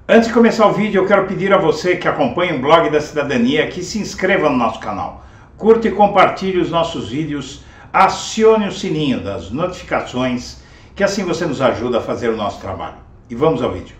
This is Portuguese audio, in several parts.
Antes de começar o vídeo, eu quero pedir a você que acompanha o Blog da Cidadania que se inscreva no nosso canal. Curta e compartilhe os nossos vídeos, acione o sininho das notificações, que assim você nos ajuda a fazer o nosso trabalho. E vamos ao vídeo.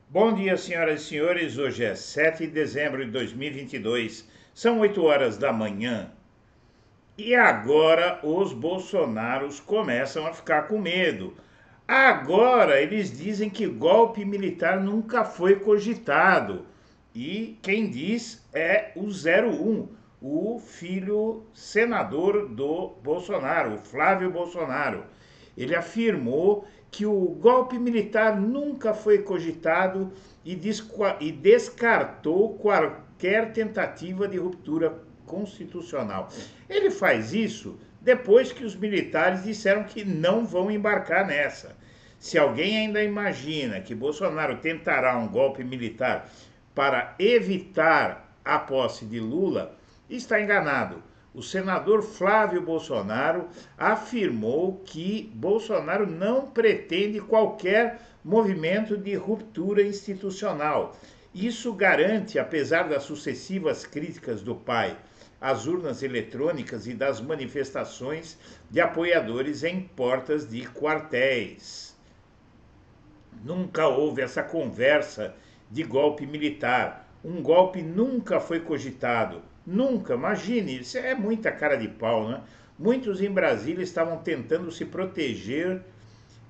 Bom dia, senhoras e senhores. Hoje é 7 de dezembro de 2022, são 8 horas da manhã. E agora os bolsonaros começam a ficar com medo. Agora eles dizem que golpe militar nunca foi cogitado. E quem diz é o 01, o filho senador do Bolsonaro, o Flávio Bolsonaro. Ele afirmou que o golpe militar nunca foi cogitado e descartou qualquer tentativa de ruptura constitucional. Ele faz isso depois que os militares disseram que não vão embarcar nessa. Se alguém ainda imagina que Bolsonaro tentará um golpe militar para evitar a posse de Lula, está enganado. O senador Flávio Bolsonaro afirmou que Bolsonaro não pretende qualquer movimento de ruptura institucional. Isso garante, apesar das sucessivas críticas do pai às urnas eletrônicas e das manifestações de apoiadores em portas de quartéis. Nunca houve essa conversa de golpe militar. Um golpe nunca foi cogitado. Nunca, imagine, isso é muita cara de pau, né? Muitos em Brasília estavam tentando se proteger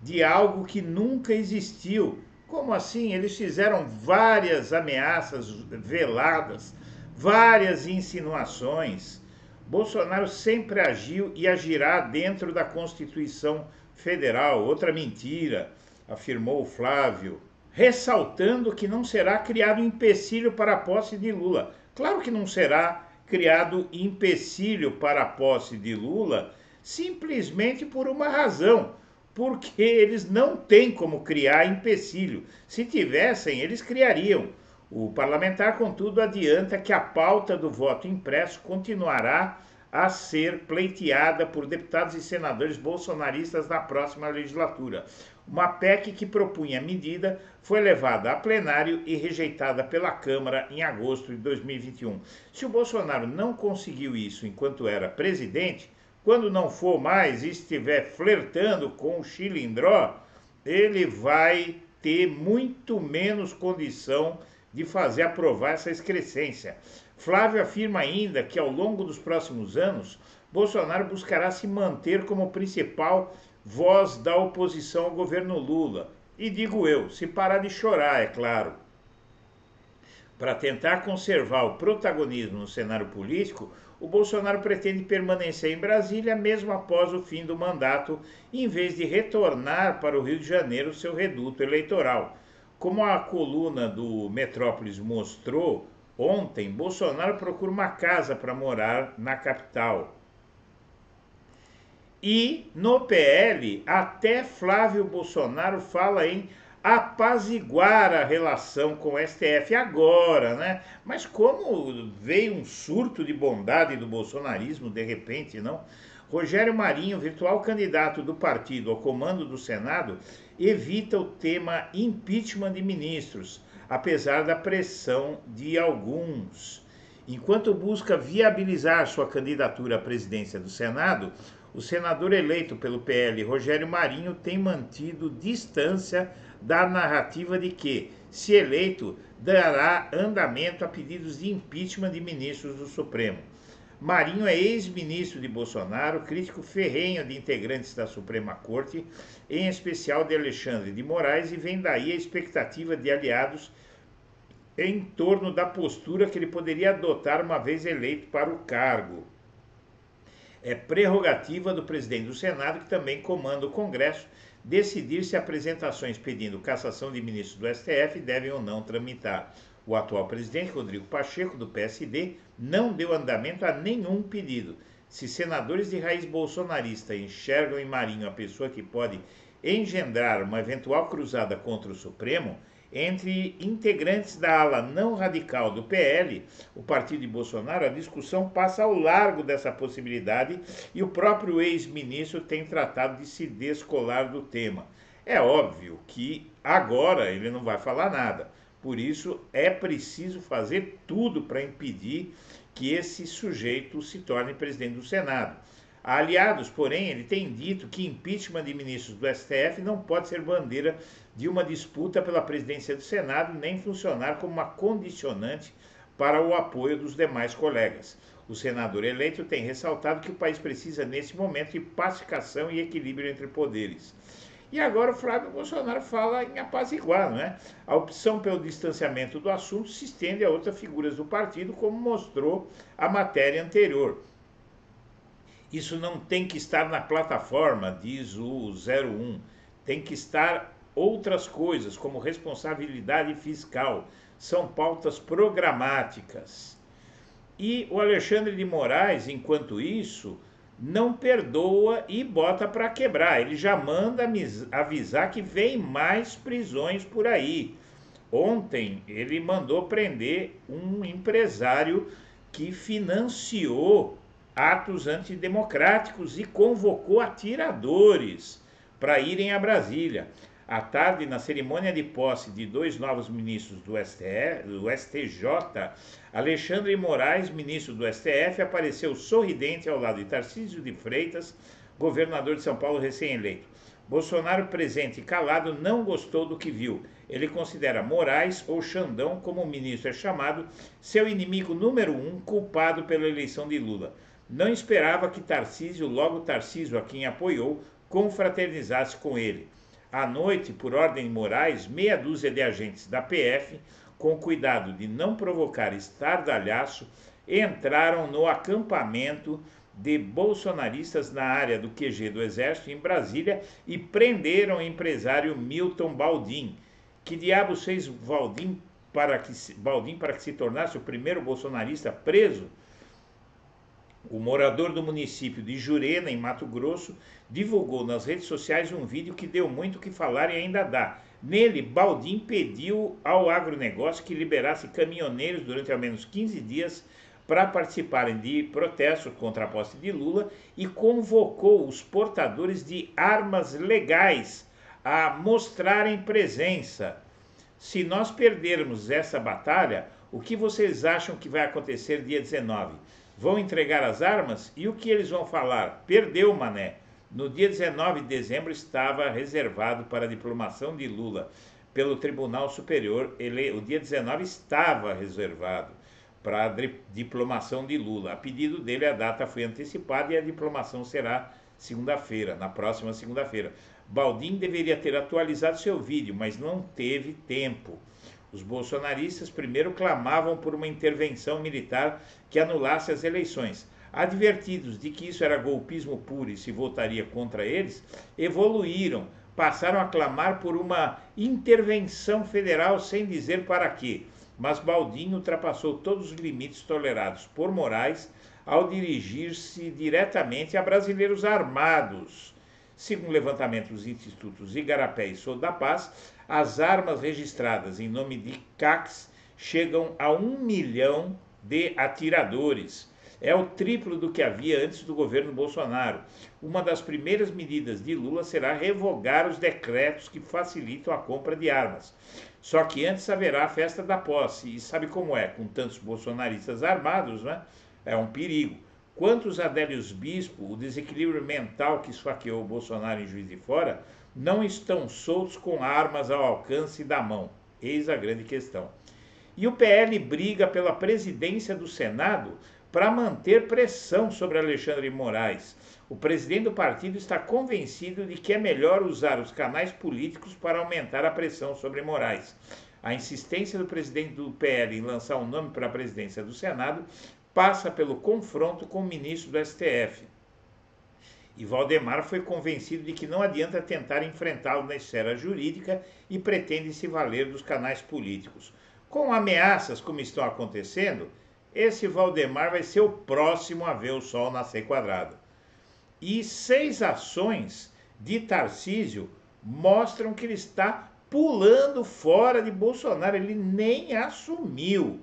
de algo que nunca existiu. Como assim? Eles fizeram várias ameaças veladas, várias insinuações. Bolsonaro sempre agiu e agirá dentro da Constituição Federal. Outra mentira, afirmou Flávio, ressaltando que não será criado empecilho para a posse de Lula. Claro que não será criado empecilho para a posse de Lula, simplesmente por uma razão, porque eles não têm como criar empecilho. Se tivessem, eles criariam. O parlamentar, contudo, adianta que a pauta do voto impresso continuará a ser pleiteada por deputados e senadores bolsonaristas na próxima legislatura. Uma PEC que propunha a medida foi levada a plenário e rejeitada pela Câmara em agosto de 2021. Se o Bolsonaro não conseguiu isso enquanto era presidente, quando não for mais e estiver flertando com o Chilindró, ele vai ter muito menos condição de fazer aprovar essa excrescência. Flávio afirma ainda que ao longo dos próximos anos, Bolsonaro buscará se manter como principal voz da oposição ao governo Lula. E digo eu, se parar de chorar, é claro. Para tentar conservar o protagonismo no cenário político, o Bolsonaro pretende permanecer em Brasília mesmo após o fim do mandato, em vez de retornar para o Rio de Janeiro, seu reduto eleitoral. Como a coluna do Metrópolis mostrou ontem, Bolsonaro procura uma casa para morar na capital. E no PL, até Flávio Bolsonaro fala em apaziguar a relação com o STF agora, né? Mas como veio um surto de bondade do bolsonarismo de repente, não? Rogério Marinho, virtual candidato do partido ao comando do Senado, evita o tema impeachment de ministros, apesar da pressão de alguns. Enquanto busca viabilizar sua candidatura à presidência do Senado, o senador eleito pelo PL, Rogério Marinho, tem mantido distância da narrativa de que, se eleito, dará andamento a pedidos de impeachment de ministros do Supremo. Marinho é ex-ministro de Bolsonaro, crítico ferrenho de integrantes da Suprema Corte, em especial de Alexandre de Moraes, e vem daí a expectativa de aliados em torno da postura que ele poderia adotar uma vez eleito para o cargo. É prerrogativa do presidente do Senado, que também comanda o Congresso, decidir se apresentações pedindo cassação de ministros do STF devem ou não tramitar. O atual presidente, Rodrigo Pacheco, do PSD, não deu andamento a nenhum pedido. Se senadores de raiz bolsonarista enxergam em Marinho a pessoa que pode engendrar uma eventual cruzada contra o Supremo, Entre integrantes da ala não radical do PL, o partido de Bolsonaro, a discussão passa ao largo dessa possibilidade e o próprio ex-ministro tem tratado de se descolar do tema. É óbvio que agora ele não vai falar nada, por isso é preciso fazer tudo para impedir que esse sujeito se torne presidente do Senado. Aliados, porém, ele tem dito que impeachment de ministros do STF não pode ser bandeira de uma disputa pela presidência do Senado, nem funcionar como uma condicionante para o apoio dos demais colegas. O senador eleito tem ressaltado que o país precisa, nesse momento, de pacificação e equilíbrio entre poderes. E agora o Flávio Bolsonaro fala em apaziguar, não é? A opção pelo distanciamento do assunto se estende a outras figuras do partido, como mostrou a matéria anterior. Isso não tem que estar na plataforma, diz o 01. Tem que estar outras coisas, como responsabilidade fiscal. São pautas programáticas. E o Alexandre de Moraes, enquanto isso, não perdoa e bota para quebrar. Ele já manda avisar que vem mais prisões por aí. Ontem ele mandou prender um empresário que financiou atos antidemocráticos e convocou atiradores para irem a Brasília. À tarde, na cerimônia de posse de dois novos ministros do STJ, Alexandre de Moraes, ministro do STF, apareceu sorridente ao lado de Tarcísio de Freitas, governador de São Paulo recém-eleito. Bolsonaro, presente e calado, não gostou do que viu. Ele considera Moraes, ou Xandão, como o ministro é chamado, seu inimigo número 1, culpado pela eleição de Lula. Não esperava que Tarcísio, logo Tarcísio a quem apoiou, confraternizasse com ele. À noite, por ordem de Moraes, meia dúzia de agentes da PF, com cuidado de não provocar estardalhaço, entraram no acampamento de bolsonaristas na área do QG do Exército, em Brasília, e prenderam o empresário Milton Baldin. Que diabos fez Baldin para que se tornasse o primeiro bolsonarista preso? O morador do município de Jurena, em Mato Grosso, divulgou nas redes sociais um vídeo que deu muito o que falar e ainda dá. Nele, Baldin pediu ao agronegócio que liberasse caminhoneiros durante ao menos 15 dias para participarem de protestos contra a posse de Lula e convocou os portadores de armas legais a mostrarem presença. Se nós perdermos essa batalha, o que vocês acham que vai acontecer dia 19? Vão entregar as armas? E o que eles vão falar? Perdeu, mané. No dia 19 de dezembro estava reservado para a diplomação de Lula pelo Tribunal Superior. O dia 19 estava reservado para a diplomação de Lula. A pedido dele, a data foi antecipada e a diplomação será segunda-feira, na próxima segunda-feira. Baldin deveria ter atualizado seu vídeo, mas não teve tempo. Os bolsonaristas primeiro clamavam por uma intervenção militar que anulasse as eleições. Advertidos de que isso era golpismo puro e se votaria contra eles, evoluíram, passaram a clamar por uma intervenção federal sem dizer para quê. Mas Baldin ultrapassou todos os limites tolerados por Moraes ao dirigir-se diretamente a brasileiros armados. Segundo o levantamento dos institutos Igarapé e Sou da Paz, as armas registradas em nome de CACs chegam a 1 milhão de atiradores. É o triplo do que havia antes do governo Bolsonaro. Uma das primeiras medidas de Lula será revogar os decretos que facilitam a compra de armas. Só que antes haverá a festa da posse. E sabe como é? Com tantos bolsonaristas armados, né? É um perigo. Quantos Adélios Bispo, o desequilíbrio mental que esfaqueou o Bolsonaro em Juiz de Fora, não estão soltos com armas ao alcance da mão? Eis a grande questão. E o PL briga pela presidência do Senado para manter pressão sobre Alexandre de Moraes. O presidente do partido está convencido de que é melhor usar os canais políticos para aumentar a pressão sobre Moraes. A insistência do presidente do PL em lançar um nome para a presidência do Senado passa pelo confronto com o ministro do STF. E Valdemar foi convencido de que não adianta tentar enfrentá-lo na esfera jurídica e pretende se valer dos canais políticos. Com ameaças como estão acontecendo, esse Valdemar vai ser o próximo a ver o sol nascer quadrado. E 6 ações de Tarcísio mostram que ele está pulando fora de Bolsonaro, ele nem assumiu.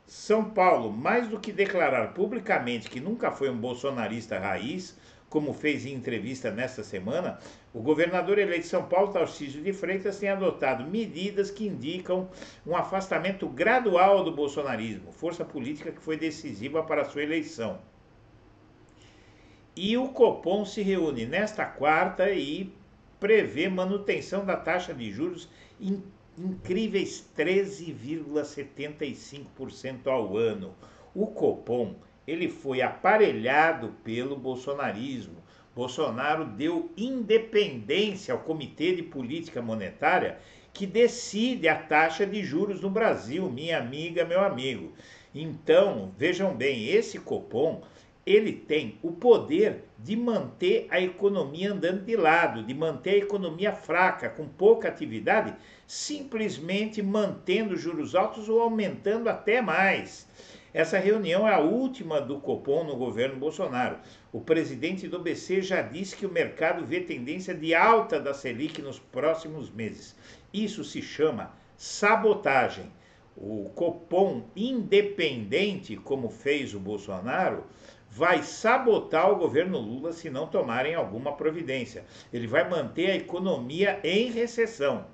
São Paulo, mais do que declarar publicamente que nunca foi um bolsonarista raiz, como fez em entrevista nesta semana, o governador eleito de São Paulo, Tarcísio de Freitas, tem adotado medidas que indicam um afastamento gradual do bolsonarismo, força política que foi decisiva para a sua eleição. E o Copom se reúne nesta quarta e prevê manutenção da taxa de juros em incríveis 13,75% ao ano. O Copom, ele foi aparelhado pelo bolsonarismo. Bolsonaro deu independência ao Comitê de Política Monetária, que decide a taxa de juros no Brasil, minha amiga, meu amigo. Então, vejam bem, esse Copom, ele tem o poder de manter a economia andando de lado, de manter a economia fraca, com pouca atividade, simplesmente mantendo juros altos ou aumentando até mais. Essa reunião é a última do Copom no governo Bolsonaro. O presidente do BC já disse que o mercado vê tendência de alta da Selic nos próximos meses. Isso se chama sabotagem. O Copom independente, como fez o Bolsonaro, vai sabotar o governo Lula se não tomarem alguma providência. Ele vai manter a economia em recessão.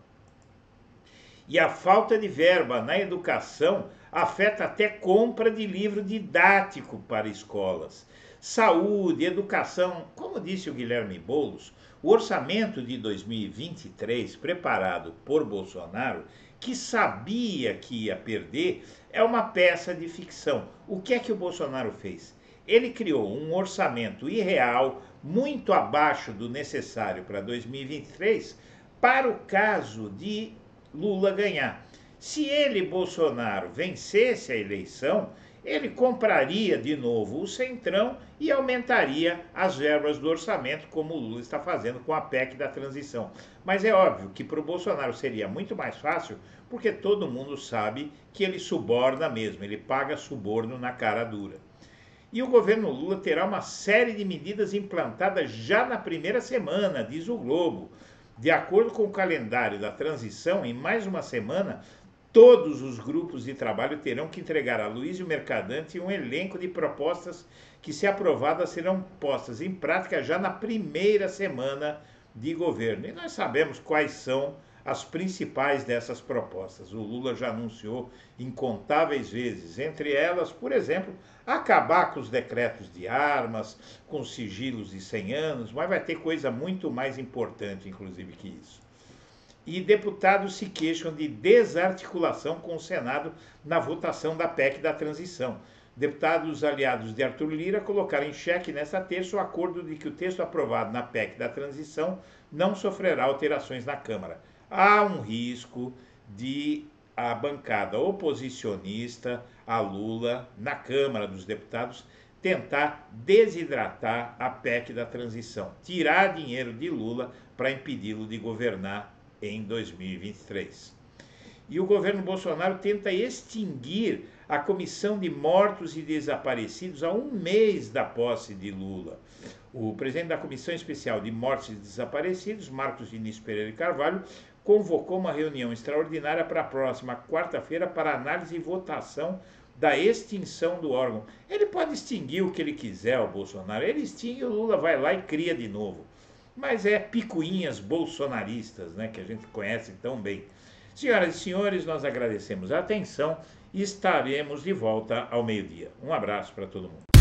E a falta de verba na educação afeta até compra de livro didático para escolas. Saúde, educação, como disse o Guilherme Boulos, o orçamento de 2023, preparado por Bolsonaro, que sabia que ia perder, é uma peça de ficção. O que é que o Bolsonaro fez? Ele criou um orçamento irreal, muito abaixo do necessário para 2023, para o caso de Lula ganhar. Se ele, Bolsonaro, vencesse a eleição, ele compraria de novo o Centrão e aumentaria as verbas do orçamento, como o Lula está fazendo com a PEC da transição. Mas é óbvio que para o Bolsonaro seria muito mais fácil, porque todo mundo sabe que ele suborna mesmo, ele paga suborno na cara dura. E o governo Lula terá uma série de medidas implantadas já na primeira semana, diz o Globo. De acordo com o calendário da transição, em mais uma semana, todos os grupos de trabalho terão que entregar a Luiz Mercadante um elenco de propostas que, se aprovadas, serão postas em prática já na primeira semana de governo. E nós sabemos quais são as principais dessas propostas. O Lula já anunciou incontáveis vezes, entre elas, por exemplo, acabar com os decretos de armas, com sigilos de 100 anos, mas vai ter coisa muito mais importante, inclusive, que isso. E deputados se queixam de desarticulação com o Senado na votação da PEC da transição. Deputados aliados de Arthur Lira colocaram em xeque nesta terça o acordo de que o texto aprovado na PEC da transição não sofrerá alterações na Câmara. Há um risco de a bancada oposicionista a Lula na Câmara dos Deputados tentar desidratar a PEC da transição, tirar dinheiro de Lula para impedi-lo de governar em 2023. E o governo Bolsonaro tenta extinguir a Comissão de Mortos e Desaparecidos há um mês da posse de Lula. O presidente da Comissão Especial de Mortos e Desaparecidos, Marcos Vinícius Pereira de Carvalho, convocou uma reunião extraordinária para a próxima quarta-feira para análise e votação da extinção do órgão. Ele pode extinguir o que ele quiser, o Bolsonaro. Ele extingue, o Lula vai lá e cria de novo. Mas é picuinhas bolsonaristas, né, que a gente conhece tão bem. Senhoras e senhores, nós agradecemos a atenção e estaremos de volta ao meio-dia. Um abraço para todo mundo.